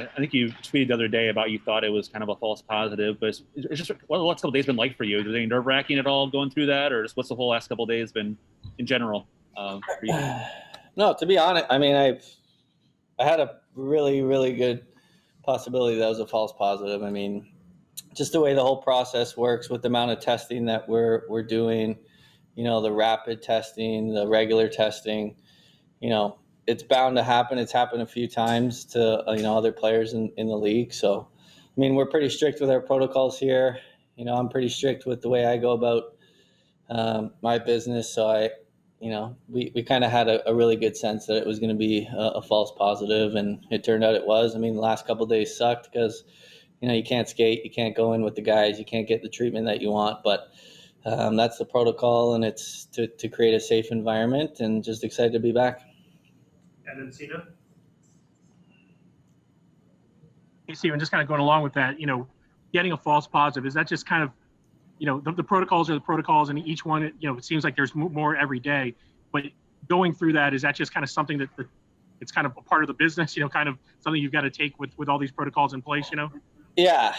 I think you tweeted the other day about you thought it was kind of a false positive, but it's just what the last couple of days been like for you? Is it any nerve wracking at all going through that, or just what's the whole last couple of days been in general for you? No, to be honest, I mean, I had a really, really good possibility that was a false positive. I mean, just the way the whole process works with the amount of testing that we're doing, the rapid testing, the regular testing, it's bound to happen. It's happened a few times to, other players in the league. So, I mean, we're pretty strict with our protocols here. I'm pretty strict with the way I go about my business. So we kind of had a really good sense that it was going to be a false positive, and it turned out it was. I mean, the last couple of days sucked because, you can't skate, you can't go in with the guys, you can't get the treatment that you want, but that's the protocol, and it's to create a safe environment, and just excited to be back. And then Cena? Hey, Steven, just kind of going along with that, getting a false positive, is that just kind of, the protocols are the protocols, and each one, it seems like there's more every day, but going through that, is that just kind of something that it's kind of a part of the business, kind of something you've got to take with all these protocols in place, Yeah,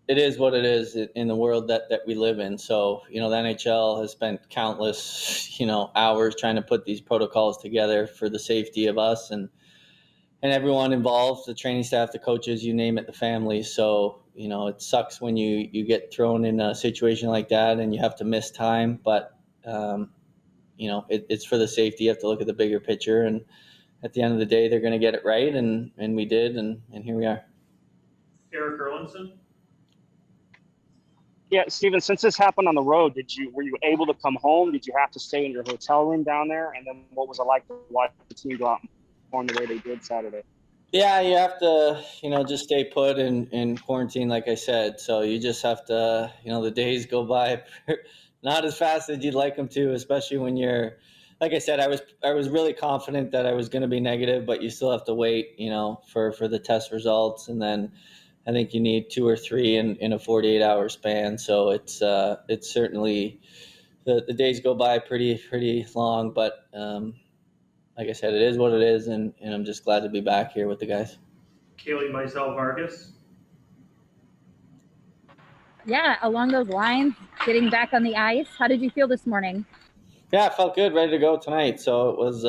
it is what it is in the world that we live in. So, the NHL has spent countless, hours trying to put these protocols together for the safety of us and everyone involved, the training staff, the coaches, you name it, the families. So, it sucks when you get thrown in a situation like that and you have to miss time, but, it's for the safety. You have to look at the bigger picture, and at the end of the day, they're going to get it right. And we did, and here we are. Eric Erlinson? Yeah, Steven, since this happened on the road, were you able to come home? Did you have to stay in your hotel room down there? And then what was it like to watch the team go out and perform the way they did Saturday? Yeah, you have to, just stay put in quarantine, like I said. So you just have to, the days go by not as fast as you'd like them to, especially when you're, like I said, I was really confident that I was going to be negative, but you still have to wait, for the test results. And then I think you need 2 or 3 in a 48-hour span. So it's certainly, the days go by pretty long, but like I said, it is what it is, and I'm just glad to be back here with the guys. Kaylee Mizell Vargas? Yeah, along those lines, getting back on the ice, how did you feel this morning? Yeah, I felt good, ready to go tonight. So it was,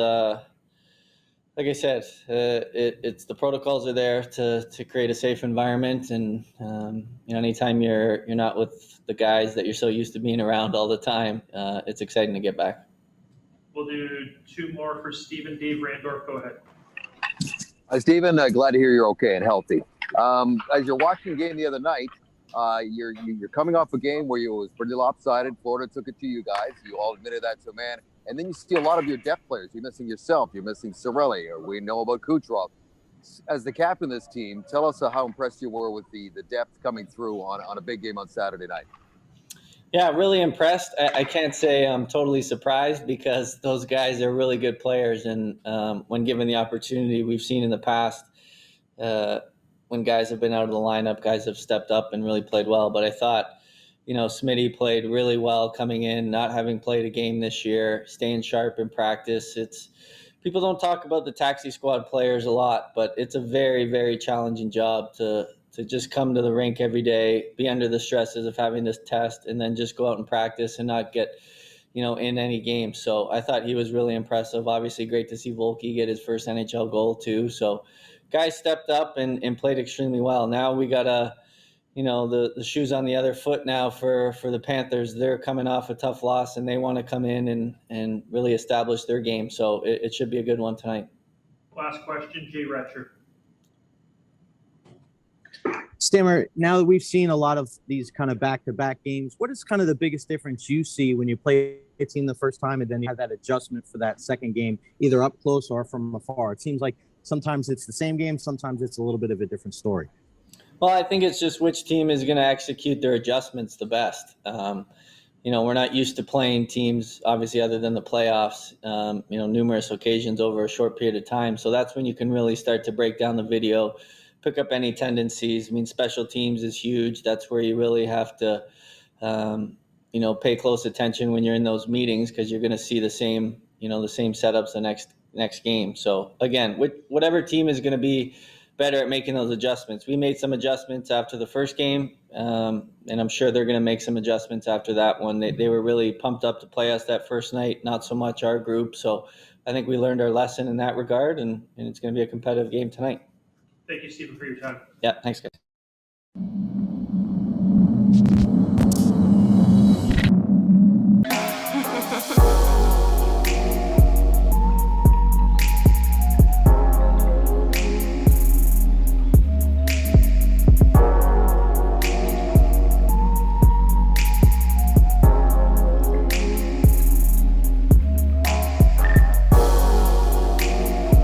like I said, it's the protocols are there to create a safe environment, and anytime you're not with the guys that you're so used to being around all the time, it's exciting to get back. We'll do 2 more for Steven. Dave Randorf, go ahead. Steven, glad to hear you're okay and healthy. As you're watching the game the other night, you're coming off a game where it was pretty lopsided. Florida took it to you guys. You all admitted that to a man. And then you see a lot of your depth players. You're missing yourself. You're missing Cirelli. Or we know about Kucherov. As the captain of this team, tell us how impressed you were with the depth coming through on a big game on Saturday night. Yeah, really impressed. I can't say I'm totally surprised because those guys are really good players. And when given the opportunity, we've seen in the past when guys have been out of the lineup, guys have stepped up and really played well. But I thought, Smitty played really well coming in, not having played a game this year, staying sharp in practice. People don't talk about the taxi squad players a lot, but it's a very, very challenging job to just come to the rink every day, be under the stresses of having this test, and then just go out and practice and not get, in any game. So I thought he was really impressive. Obviously, great to see Volke get his first NHL goal too. So guys stepped up and played extremely well. Now we got the shoes on the other foot now for the Panthers. They're coming off a tough loss, and they want to come in and really establish their game. So it should be a good one tonight. Last question, Jay Retcher. Stammer, now that we've seen a lot of these kind of back-to-back games, what is kind of the biggest difference you see when you play a team the first time and then you have that adjustment for that second game, either up close or from afar? It seems like sometimes it's the same game, sometimes it's a little bit of a different story. Well, I think it's just which team is going to execute their adjustments the best. We're not used to playing teams, obviously, other than the playoffs, numerous occasions over a short period of time. So that's when you can really start to break down the video, pick up any tendencies. I mean, special teams is huge. That's where you really have to, pay close attention when you're in those meetings, because you're going to see the same setups the next game. So again, whatever team is going to be better at making those adjustments. We made some adjustments after the first game, and I'm sure they're going to make some adjustments after that one. They were really pumped up to play us that first night, not so much our group. So I think we learned our lesson in that regard, and it's going to be a competitive game tonight. Thank you, Stephen, for your time. Yeah, thanks, guys.